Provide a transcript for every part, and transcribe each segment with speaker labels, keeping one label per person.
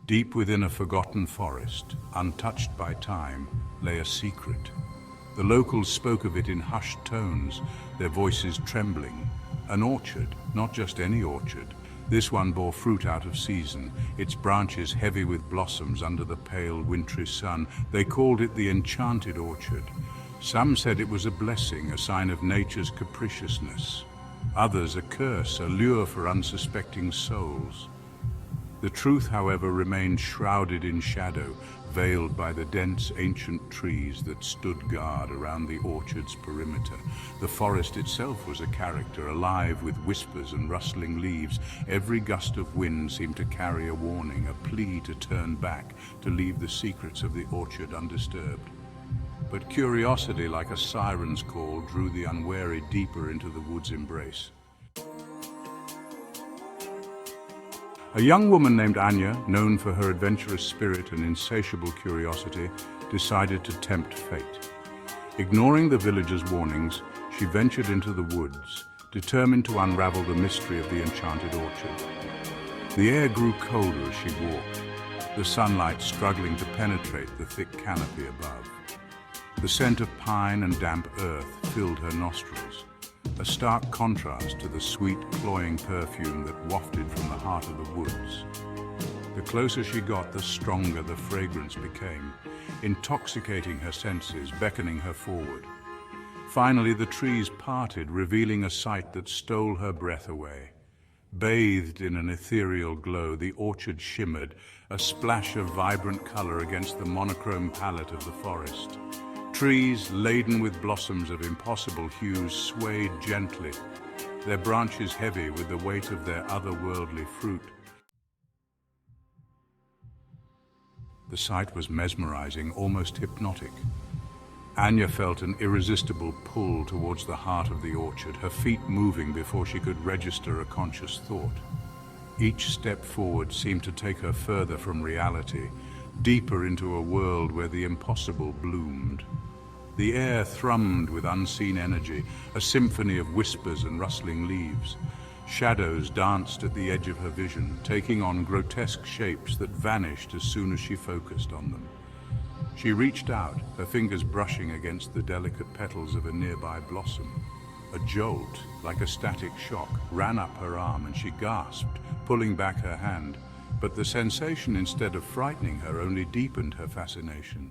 Speaker 1: Deep within a forgotten forest, untouched by time, lay a secret. The locals spoke of it in hushed tones, their voices trembling. An orchard, not just any orchard. This one bore fruit out of season, its branches heavy with blossoms under the pale wintry sun. They called it the Enchanted orchard. Some said it was a blessing, a sign of nature's capriciousness. Others a curse, a lure for unsuspecting souls. The truth, however, remained shrouded in shadow, veiled by the dense ancient trees that stood guard around the orchard's perimeter. The forest itself was a character, alive with whispers and rustling leaves. Every gust of wind seemed to carry a warning, a plea to turn back, to leave the secrets of the orchard undisturbed. But curiosity, like a siren's call, drew the unwary deeper into the wood's embrace. A young woman named Anya, known for her adventurous spirit and insatiable curiosity, decided to tempt fate. Ignoring the villagers' warnings, she ventured into the woods, determined to unravel the mystery of the enchanted orchard. The air grew colder as she walked, the sunlight struggling to penetrate the thick canopy above. The scent of pine and damp earth filled her nostrils, a stark contrast to the sweet, cloying perfume that wafted from the heart of the woods. The closer she got, the stronger the fragrance became, intoxicating her senses, beckoning her forward. Finally, the trees parted, revealing a sight that stole her breath away. Bathed in an ethereal glow, the orchard shimmered, a splash of vibrant color against the monochrome palette of the forest. Trees, laden with blossoms of impossible hues, swayed gently, their branches heavy with the weight of their otherworldly fruit. The sight was mesmerizing, almost hypnotic. Anya felt an irresistible pull towards the heart of the orchard, her feet moving before she could register a conscious thought. Each step forward seemed to take her further from reality, deeper into a world where the impossible bloomed. The air thrummed with unseen energy, a symphony of whispers and rustling leaves. Shadows danced at the edge of her vision, taking on grotesque shapes that vanished as soon as she focused on them. She reached out, her fingers brushing against the delicate petals of a nearby blossom. A jolt, like a static shock, ran up her arm and she gasped, pulling back her hand. But the sensation, instead of frightening her, only deepened her fascination.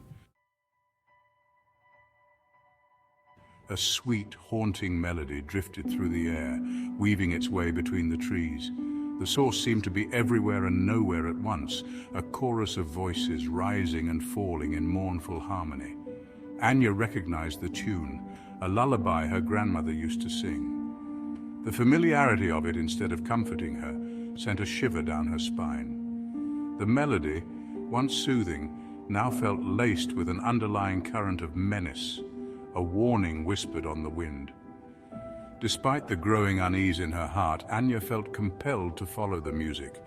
Speaker 1: A sweet, haunting melody drifted through the air, weaving its way between the trees. The source seemed to be everywhere and nowhere at once, a chorus of voices rising and falling in mournful harmony. Anya recognized the tune, a lullaby her grandmother used to sing. The familiarity of it, instead of comforting her, sent a shiver down her spine. The melody, once soothing, now felt laced with an underlying current of menace, a warning whispered on the wind. Despite the growing unease in her heart, Anya felt compelled to follow the music.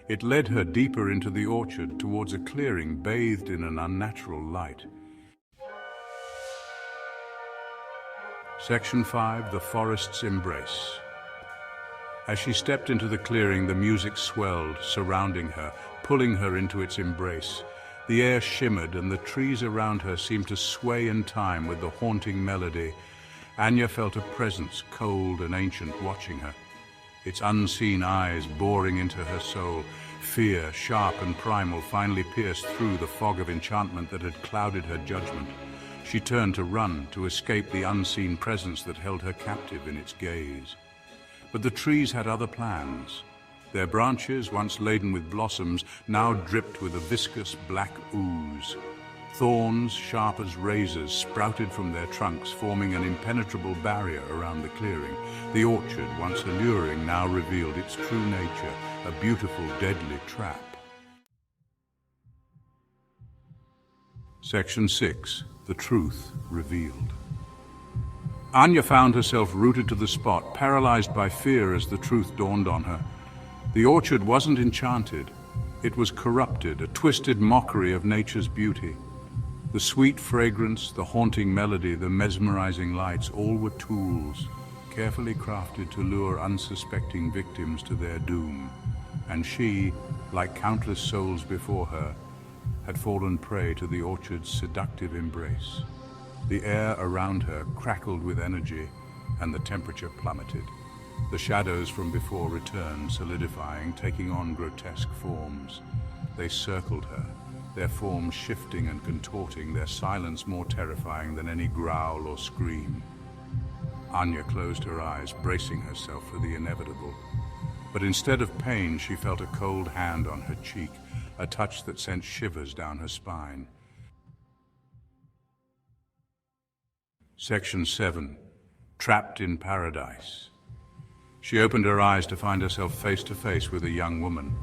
Speaker 1: It led her deeper into the orchard, towards a clearing bathed in an unnatural light. Section 5, The Forest's Embrace. As she stepped into the clearing, the music swelled, surrounding her, pulling her into its embrace. The air shimmered and the trees around her seemed to sway in time with the haunting melody. Anya felt a presence, cold and ancient, watching her, its unseen eyes boring into her soul. Fear, sharp and primal, finally pierced through the fog of enchantment that had clouded her judgment. She turned to run, to escape the unseen presence that held her captive in its gaze. But the trees had other plans. Their branches, once laden with blossoms, now dripped with a viscous black ooze. Thorns, sharp as razors, sprouted from their trunks, forming an impenetrable barrier around the clearing. The orchard, once alluring, now revealed its true nature, a beautiful, deadly trap. Section 6. The Truth Revealed. Anya found herself rooted to the spot, paralyzed by fear as the truth dawned on her. The orchard wasn't enchanted. It was corrupted, a twisted mockery of nature's beauty. The sweet fragrance, the haunting melody, the mesmerizing lights, all were tools, carefully crafted to lure unsuspecting victims to their doom. And she, like countless souls before her, had fallen prey to the orchard's seductive embrace. The air around her crackled with energy, and the temperature plummeted. The shadows from before returned, solidifying, taking on grotesque forms. They circled her, their forms shifting and contorting, their silence more terrifying than any growl or scream. Anya closed her eyes, bracing herself for the inevitable. But instead of pain, she felt a cold hand on her cheek, a touch that sent shivers down her spine. Section 7. Trapped in Paradise. She opened her eyes to find herself face to face with a young woman.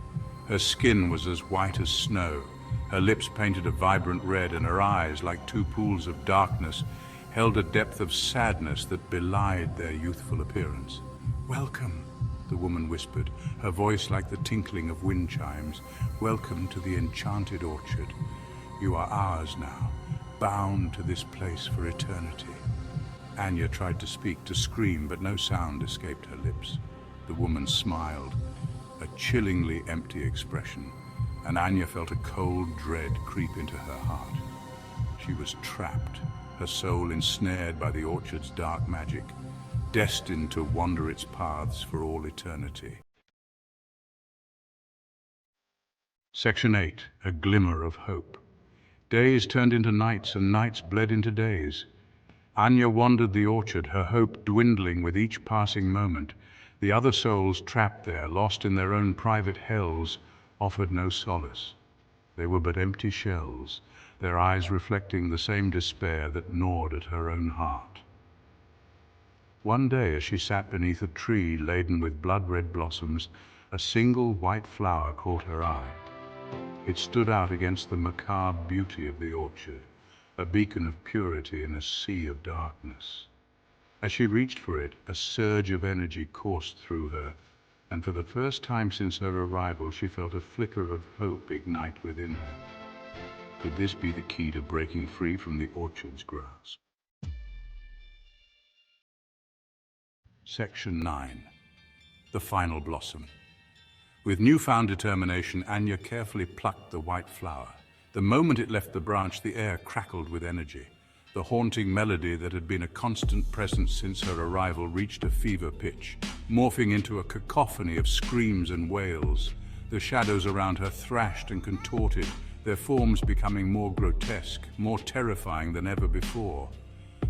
Speaker 1: Her skin was as white as snow, her lips painted a vibrant red, and her eyes, like two pools of darkness, held a depth of sadness that belied their youthful appearance. "Welcome," the woman whispered, her voice like the tinkling of wind chimes. "Welcome to the Enchanted Orchard. You are ours now, bound to this place for eternity." Anya tried to speak, to scream, but no sound escaped her lips. The woman smiled, a chillingly empty expression, and Anya felt a cold dread creep into her heart. She was trapped, her soul ensnared by the orchard's dark magic, destined to wander its paths for all eternity. Section 8. A Glimmer of Hope. Days turned into nights, and nights bled into days. Anya wandered the orchard, her hope dwindling with each passing moment. The other souls trapped there, lost in their own private hells, offered no solace. They were but empty shells, their eyes reflecting the same despair that gnawed at her own heart. One day, as she sat beneath a tree laden with blood-red blossoms, a single white flower caught her eye. It stood out against the macabre beauty of the orchard, a beacon of purity in a sea of darkness. As she reached for it, a surge of energy coursed through her, and for the first time since her arrival, she felt a flicker of hope ignite within her. Could this be the key to breaking free from the orchard's grasp? Section 9. The Final Blossom. With newfound determination, Anya carefully plucked the white flower. The moment it left the branch, the air crackled with energy. The haunting melody that had been a constant presence since her arrival reached a fever pitch, morphing into a cacophony of screams and wails. The shadows around her thrashed and contorted, their forms becoming more grotesque, more terrifying than ever before.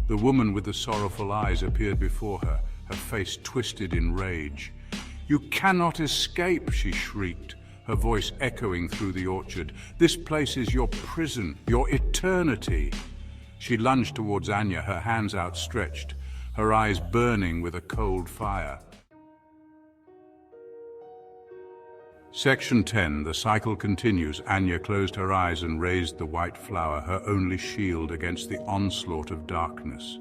Speaker 1: The woman with the sorrowful eyes appeared before her, her face twisted in rage. "You cannot escape," she shrieked, her voice echoing through the orchard. "This place is your prison, your eternity." She lunged towards Anya, her hands outstretched, her eyes burning with a cold fire. Section 10. The cycle continues. Anya closed her eyes and raised the white flower, her only shield against the onslaught of darkness.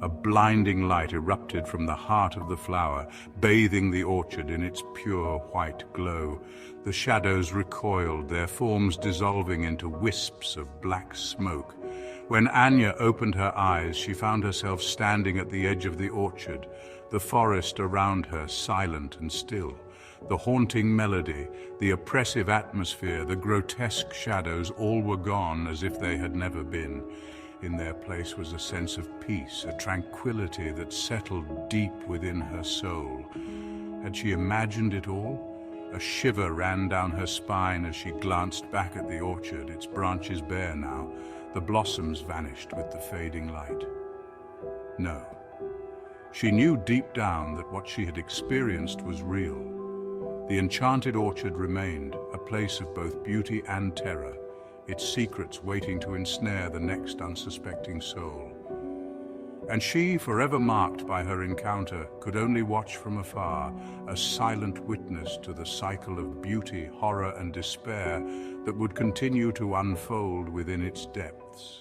Speaker 1: A blinding light erupted from the heart of the flower, bathing the orchard in its pure white glow. The shadows recoiled, their forms dissolving into wisps of black smoke. When Anya opened her eyes, she found herself standing at the edge of the orchard, the forest around her silent and still. The haunting melody, the oppressive atmosphere, the grotesque shadows, all were gone as if they had never been. In their place was a sense of peace, a tranquility that settled deep within her soul. Had she imagined it all? A shiver ran down her spine as she glanced back at the orchard, its branches bare now, the blossoms vanished with the fading light. No. She knew deep down that what she had experienced was real. The Enchanted Orchard remained, a place of both beauty and terror, its secrets waiting to ensnare the next unsuspecting soul. And she, forever marked by her encounter, could only watch from afar, a silent witness to the cycle of beauty, horror, and despair that would continue to unfold within its depths.